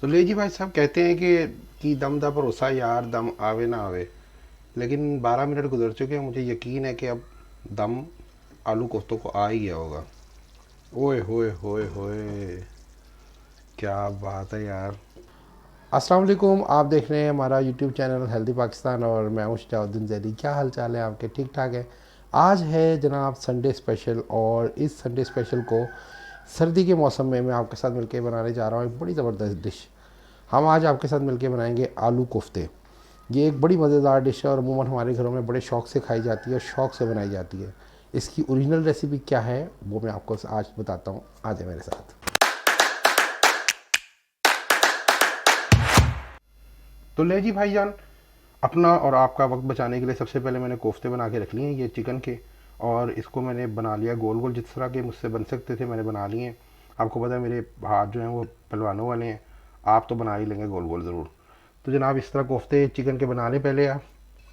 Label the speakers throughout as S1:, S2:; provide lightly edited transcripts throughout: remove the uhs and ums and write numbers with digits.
S1: तो ले जी भाई साहब कहते हैं कि दम दा भरोसा यार दम आवे ना आवे। लेकिन 12 मिनट गुजर चुके हैं, मुझे यकीन है कि अब दम आलू कोफ्तों को आ ही गया होगा। ओए होए होए होए, क्या बात है यार। अस्सलाम वालेकुम, आप देख रहे हैं हमारा यूट्यूब चैनल हेल्दी पाकिस्तान और मैं हूं शजाउद्दीन जैदी। क्या हाल चाल है आपके? ठीक ठाक है। आज है जनाब संडे स्पेशल, और इस संडे स्पेशल को सर्दी के मौसम में मैं आपके साथ मिलकर बनाने जा रहा हूँ एक बड़ी ज़बरदस्त डिश। हम आज आपके साथ मिलकर बनाएंगे आलू कोफ्ते। ये एक बड़ी मज़ेदार डिश है और अमूमन हमारे घरों में बड़े शौक़ से खाई जाती है और शौक़ से बनाई जाती है। इसकी ओरिजिनल रेसिपी क्या है वो मैं आपको आज बताता हूँ। आ जाए मेरे साथ। तो ले जी भाईजान, अपना और आपका वक्त बचाने के लिए सबसे पहले मैंने कोफ्ते बना के रख लिए हैं ये चिकन के। और इसको मैंने बना लिया गोल गोल, जिस तरह के मुझसे बन सकते थे मैंने बना लिए हैं। आपको पता है मेरे हाथ जो हैं वो पहलवानों वाले हैं, आप तो बना ही लेंगे गोल गोल ज़रूर। तो जनाब इस तरह कोफ्ते चिकन के बना लें पहले आप।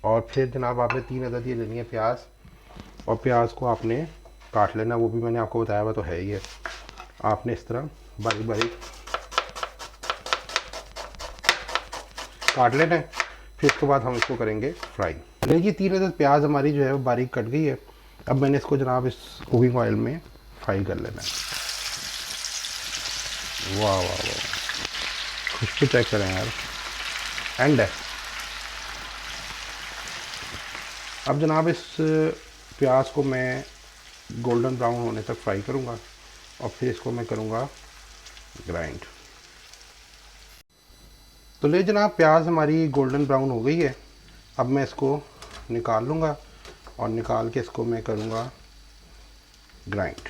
S1: और फिर जनाब आपने 3 अदद ये लेनी है प्याज, और प्याज को आपने काट लेना, वो भी मैंने आपको बताया हुआ तो है ही है। आपने इस तरह बारीक बारीक काट लेना है। फिर उसके बाद हम इसको करेंगे फ्राई। देखिए 3 अदद प्याज हमारी जो है वो बारीक कट गई है। अब मैंने इसको जनाब इस कुकिंग ऑयल में फ्राई कर लेना है। वाह वाह वाह, खुशबू चेक करें यार, एंड है। अब जनाब इस प्याज को मैं गोल्डन ब्राउन होने तक फ्राई करूँगा और फिर इसको मैं करूँगा ग्राइंड। तो ले जनाब प्याज हमारी गोल्डन ब्राउन हो गई है। अब मैं इसको निकाल लूँगा और निकाल के इसको मैं करूँगा ग्राइंड।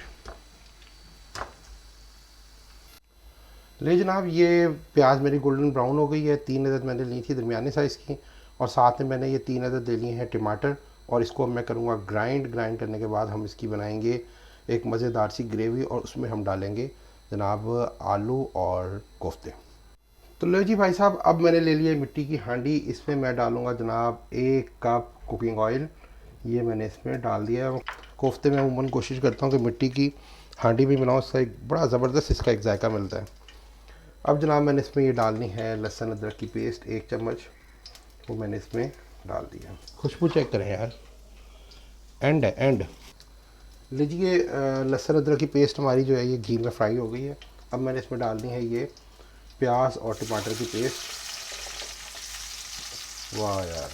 S1: ले जनाब ये प्याज मेरी गोल्डन ब्राउन हो गई है। 3 अदद मैंने ली थी दरमियाने साइज़ की, और साथ में मैंने ये 3 अदद ले लिए हैं टमाटर, और इसको मैं करूँगा ग्राइंड। ग्राइंड करने के बाद हम इसकी बनाएंगे एक मज़ेदार सी ग्रेवी, और उसमें हम डालेंगे जनाब आलू और कोफ्ते। तो लो जी भाई साहब, अब मैंने ले लिया मिट्टी की हांडी। इसमें मैं डालूँगा जनाब 1 कप कुकिंग ऑयल। ये मैंने इसमें डाल दिया है। कोफ्ते में अमूमन कोशिश करता हूँ कि मिट्टी की हांडी में बनाऊँ, इसका एक बड़ा ज़बरदस्त इसका एक जायका मिलता है। अब जनाब मैंने इसमें ये डालनी है लहसुन अदरक की पेस्ट 1 चम्मच, वो मैंने इसमें डाल दिया। खुशबू चेक करें यार, एंड है एंड। लीजिए लहसुन अदरक की पेस्ट हमारी जो है ये घी में फ्राई हो गई है। अब मैंने इसमें डालनी है ये प्याज और टमाटर की पेस्ट। वाह यार,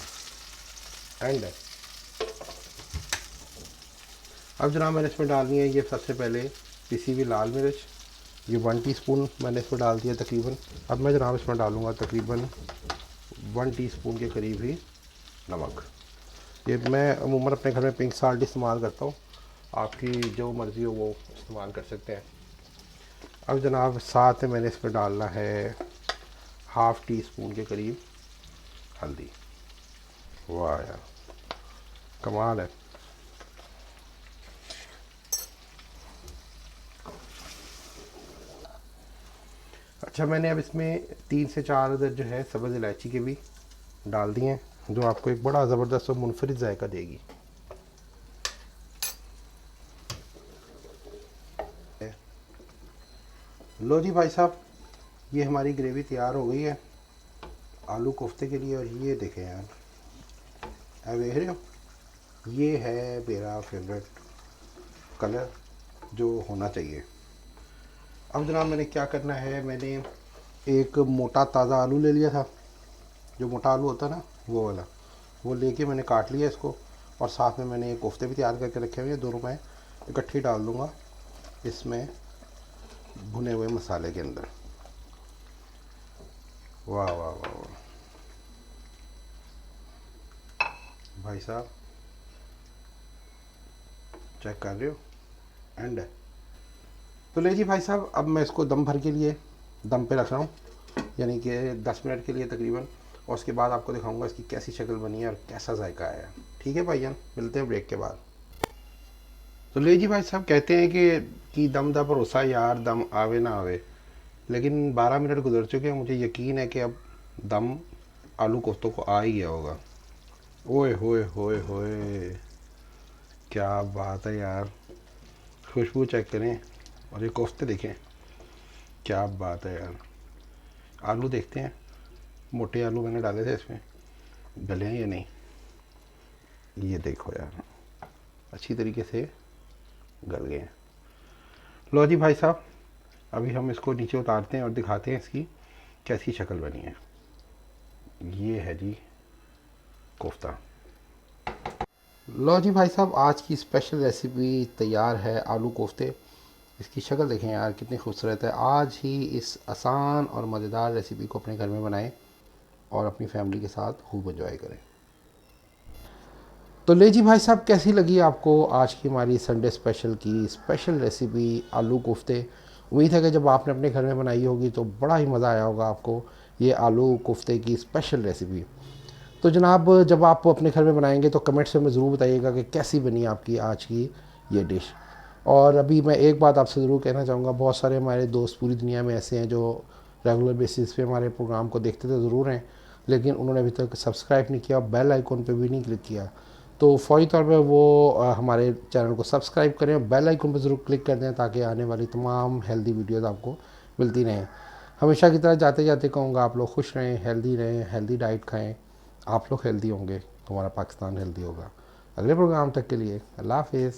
S1: एंड है। अब जनाब मैंने इसमें डालनी है ये सबसे पहले पिसी हुई लाल मिर्च। ये 1 टीस्पून मैंने इसमें डाल दिया तकरीबन। अब मैं जनाब इसमें डालूँगा तकरीबन 1 टीस्पून के करीब ही नमक। ये मैं अमूमन अपने घर में पिंक साल्ट इस्तेमाल करता हूँ, आपकी जो मर्ज़ी हो वो इस्तेमाल कर सकते हैं। अब जनाब साथ में मैंने इसमें डालना है 1/2 टीस्पून के करीब हल्दी। वाह यार, कमाल है। अच्छा, मैंने अब इसमें 3 से 4 अदद जो है सब्ज़ इलायची के भी डाल दिए हैं, जो आपको एक बड़ा ज़बरदस्त और मुनफरिद जायका देगी। लो जी भाई साहब, ये हमारी ग्रेवी तैयार हो गई है आलू कोफ्ते के लिए। और ये देखें यार, आप देख रहे हो, ये है मेरा फेवरेट कलर जो होना चाहिए। अब जनाब मैंने क्या करना है, मैंने एक मोटा ताज़ा आलू ले लिया था, जो मोटा आलू होता है ना वो वाला, वो लेके मैंने काट लिया इसको। और साथ में मैंने ये कोफ्ते भी तैयार करके रखे हुए हैं, दोनों मैं इकट्ठी डाल दूँगा इसमें भुने हुए मसाले के अंदर। वाह वाह वाह वाह भाई साहब, चेक कर रहे हो, एंड है। तो ले जी भाई साहब, अब मैं इसको दम भर के लिए दम पे रख रहा हूँ, यानी कि 10 मिनट के लिए तकरीबन। और उसके बाद आपको दिखाऊंगा इसकी कैसी शक्ल बनी है और कैसा जायका आया है। ठीक है भाईजान, मिलते हैं ब्रेक के बाद। तो ले जी भाई साहब कहते हैं कि दम दा भरोसा यार दम आवे ना आवे। लेकिन 12 मिनट गुजर चुके हैं, मुझे यकीन है कि अब दम आलू कोफ्तों को आ ही गया होगा। ओए होए होए होए, क्या बात है यार, खुशबू चेक करें और ये कोफ्ते देखें, क्या बात है यार। आलू देखते हैं, मोटे आलू मैंने डाले थे इसमें, गले हैं या नहीं। ये देखो यार, अच्छी तरीके से गल गए हैं। लो जी भाई साहब, अभी हम इसको नीचे उतारते हैं और दिखाते हैं इसकी कैसी शक्ल बनी है। ये है जी कोफ्ता। लो जी भाई साहब, आज की स्पेशल रेसिपी तैयार है, आलू कोफ्ते। इसकी शक्ल देखें यार कितनी खूबसूरत है। आज ही इस आसान और मज़ेदार रेसिपी को अपने घर में बनाएं और अपनी फैमिली के साथ खूब एंजॉय करें। तो ले जी भाई साहब, कैसी लगी आपको आज की हमारी संडे स्पेशल की स्पेशल रेसिपी आलू कोफ्ते। उम्मीद है कि जब आपने अपने घर में बनाई होगी तो बड़ा ही मज़ा आया होगा आपको ये आलू कोफ्ते की स्पेशल रेसिपी। तो जनाब, जब आप अपने घर में बनाएंगे तो कमेंट्स में ज़रूर बताइएगा कि कैसी बनी आपकी आज की ये डिश। और अभी मैं एक बात आपसे ज़रूर कहना चाहूँगा, बहुत सारे हमारे दोस्त पूरी दुनिया में ऐसे हैं जो रेगुलर बेसिस पे हमारे प्रोग्राम को देखते तो ज़रूर हैं, लेकिन उन्होंने अभी तक सब्सक्राइब नहीं किया, बेल आइकॉन पे भी नहीं क्लिक किया। तो फ़ौरी तौर पे वो हमारे चैनल को सब्सक्राइब करें और बेल आइकन पर ज़रूर क्लिक कर दें ताकि आने वाली तमाम हेल्दी वीडियोज़ आपको मिलती रहें। हमेशा की तरह जाते जाते कहूँगा, आप लोग खुश रहें, हेल्दी डाइट खाएँ। आप लोग हेल्दी होंगे तो हमारा पाकिस्तान हेल्दी होगा। अगले प्रोग्राम तक के लिए अल्लाह हाफिज़।